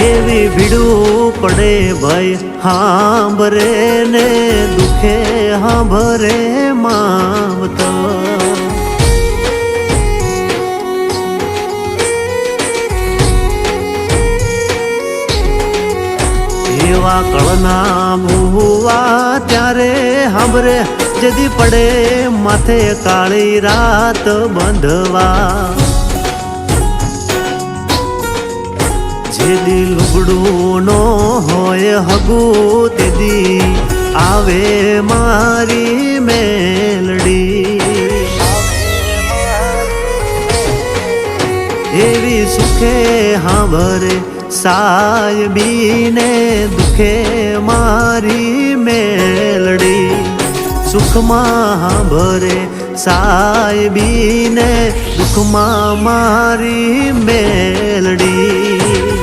એવી ભીડું પડે ભાઈ હાંભરે ને દુખે હાંભરે માવતર એવા કળના ભૂવા ત્યારે હાંભરે જદી પડે માથે કાળી રાત બંધવા જેદી લુગડું નો હોય હગું તેદી આવે મારી મેલડી એવી સુખે હાંભરે સાયબીને દુખે મારી મેલડી સુખમાં હાંભરે સાયબીને દુખમાં મારી મેલડી